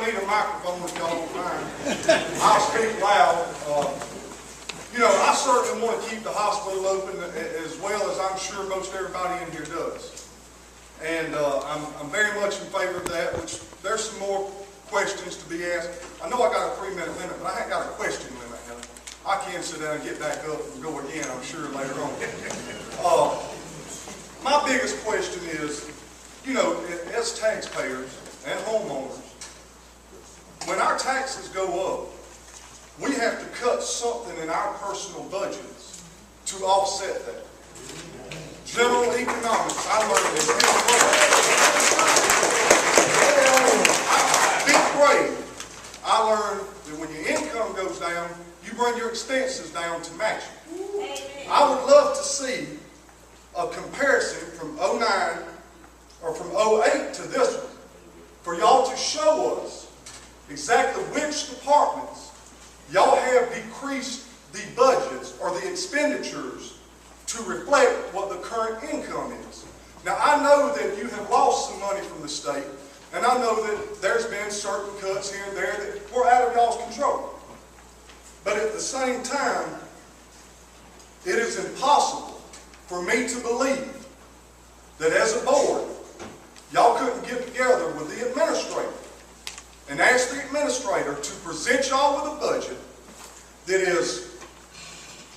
need a microphone if y'all don't mind. I'll speak loud. You know, I certainly want to keep the hospital open as well as I'm sure most everybody in here does. And I'm very much in favor of that, which there's some more questions to be asked. I know I got a 3-minute limit, but I ain't got a question limit now. I can sit down and get back up and go again, I'm sure, later on. My biggest question is, you know, as taxpayers and homeowners, when our taxes go up, we have to cut something in our personal budgets to offset that. General economics, I learned in 5th grade, I learned that when your income goes down, you bring your expenses down to match it. I would love to see a comparison from 09 or from 08 to this one, for y'all to show us exactly which departments y'all have decreased the budgets or the expenditures to reflect what the current income is. Now, I know that you have lost some money from the state, and I know that there's been certain cuts here and there that were out of y'all's control. But at the same time, it is impossible for me to believe that as a board, y'all couldn't get together with the administrator and ask the administrator to present y'all with a budget that is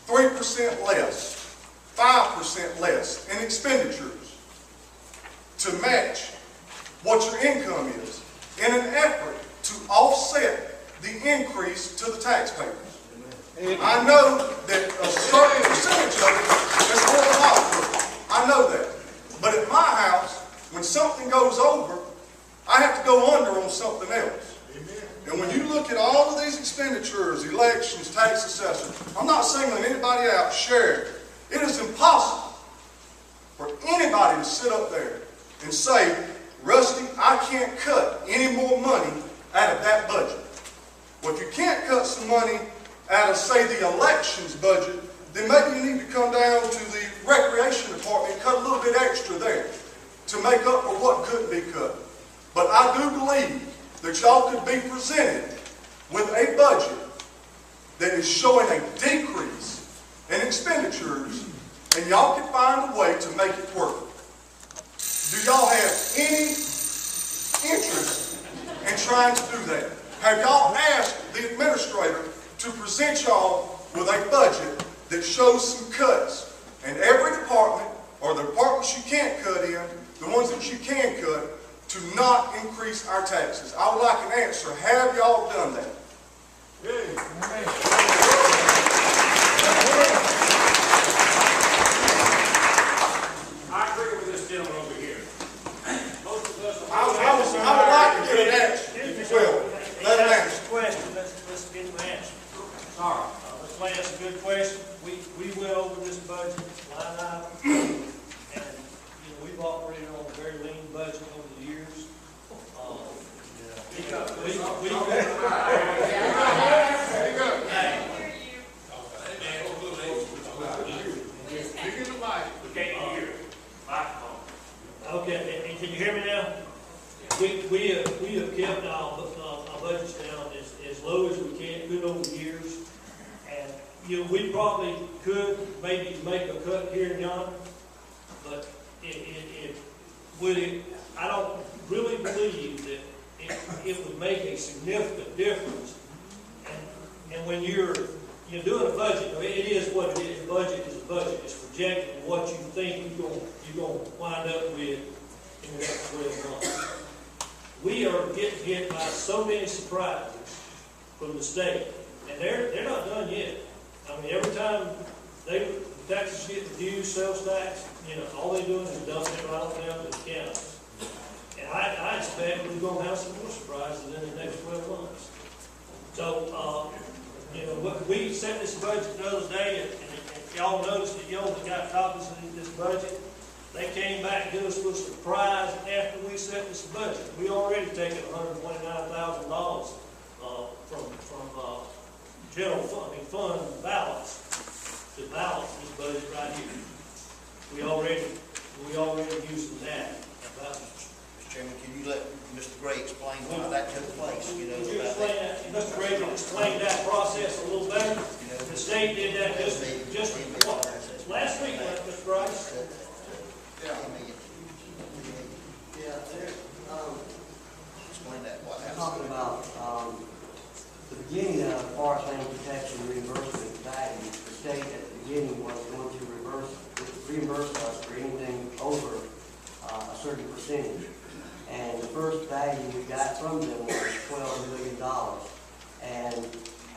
3% less, 5% less in expenditures to match what your income is in an effort to offset the increase to the taxpayers. I know that a certain percentage of it is for the hospital. I know that. But at my house, when something goes over, I have to go under on something else. And when you look at all of these expenditures, elections, tax assessment, I'm not singling anybody out, sheriff. It is impossible for anybody to sit up there and say, Rusty, I can't cut any more money out of that budget. Well, if you can't cut some money out of, say, the elections budget, then maybe you need to come down to the recreation department and cut a little bit extra there to make up for what couldn't be cut. But I do believe that y'all could be presented with a budget that is showing a decrease in expenditures, and y'all can find a way to make it work. Do y'all have any interest in trying to do that? Have y'all asked the administrator to present y'all with a budget that shows some cuts in every department, or the departments you can't cut in, the ones that you can cut, to not increase our taxes? I would like an answer. Have y'all done that? I agree with this gentleman over here. Most of us I would like to get an answer, if you will. Let him answer. Question. Let's get an answer. All right. That's a good question. We went over this budget line item, and we've operated on a very lean budget over the years. Okay, and can you hear me now? We have kept our budgets down as low as we could over the years. And, you know, we probably could maybe make a cut here and yonder, but I don't really believe that it would make a significant difference. And when you're doing a budget, it is what it is. A budget is a budget. It's projecting what you think you're going to wind up with in the next 12 months. We are getting hit by so many surprises from the state, and they're not done yet. I mean, every time taxes get reduced, sales tax, all they're doing is dumping it right on down to the counties. And I expect we're going to have some more surprises in the next 12 months. So, we set this budget the other day, and y'all noticed that y'all got copies of this budget. They came back and gave us a surprise after we set this budget. We already taken $129,000 from general fund balance to balance this budget right here. We already using that. Mr. Chairman, can you let Mr. Gray explain why that took place? explain that process a little better. The state did that just what, last week, Mr. Bryce? Explain that, what We're happened? talking about the beginning of forest land protection reimbursement value. The state at the beginning was going to reimburse us for anything over a certain percentage. And the first value we got from them was $12 million. And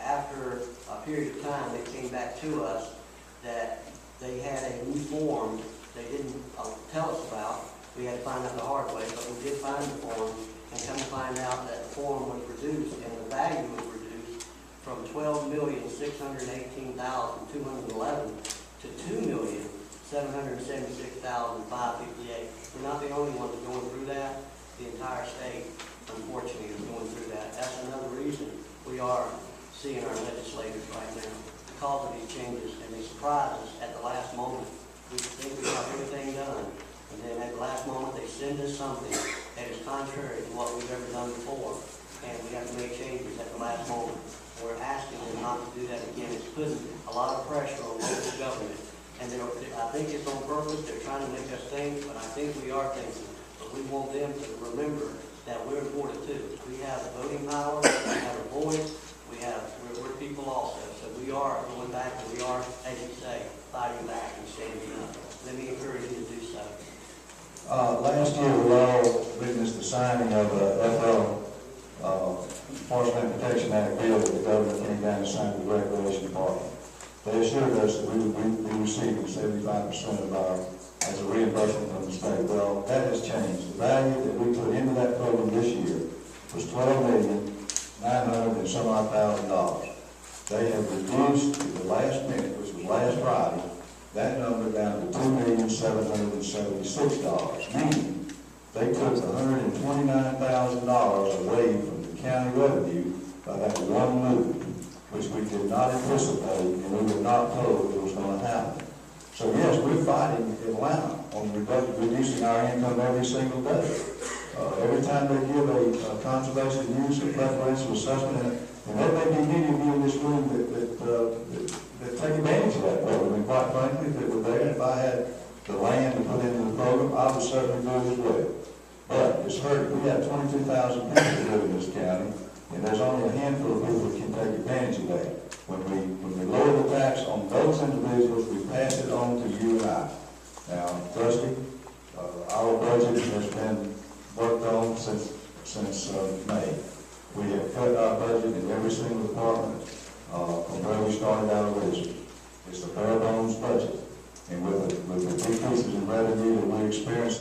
after a period of time, they came back to us that they had a new form they didn't tell us about. We had to find out the hard way, but we did find the form and come to find out that the form was reduced and the value was reduced from $12,618,211 to $2,776,558. We're not the only ones going through that. The entire state, unfortunately, is going through that. That's another reason we are seeing our legislators right now because of these changes, and they surprise us at the last moment. We think we got everything done, and then at the last moment, they send us something that is contrary to what we've ever done before, and we have to make changes at the last moment. We're asking them not to do that again. It's putting a lot of pressure on local government, and I think it's on purpose. They're trying to make us think, but I think we are thinking. But we want them to remember that we're important too. We have voting power, we have a voice, we're people also. So we are going back, and we are, as you say, fighting back and standing up. Let me encourage you to do so. Last year, we all witnessed the signing of a Forest Land Protection Act bill that the governor came down and signed with the Recreation Department. They assured us that we would be receiving 75% of our, as a reimbursement from the state. Well, that has changed. The value that we put into that program this year was $12,900,000 and some odd $1,000. They have reduced at the last minute, which was last Friday, that number down to $2,776,000, meaning they took $129,000 away from the county revenue by that one move, which we did not anticipate and we were not told it was going to happen. So yes, we're fighting Atlanta on reducing our income every single day. Every time they give a conservation use or preferential assessment, and there may be many of you in this room that take advantage of that program. And quite frankly, if it were there, if I had the land to put into the program, I would certainly do it as well. But it's hurt. We have 22,000 people that live in this county, and there's only a handful of people that can take advantage of that. When we lower the tax on those individuals, we pass it on to you and I. Now, Trustee, our budget has been worked on since May. We have cut our budget in every single department from where we started out originally. It's a bare bones budget, and with the decreases in revenue that we experienced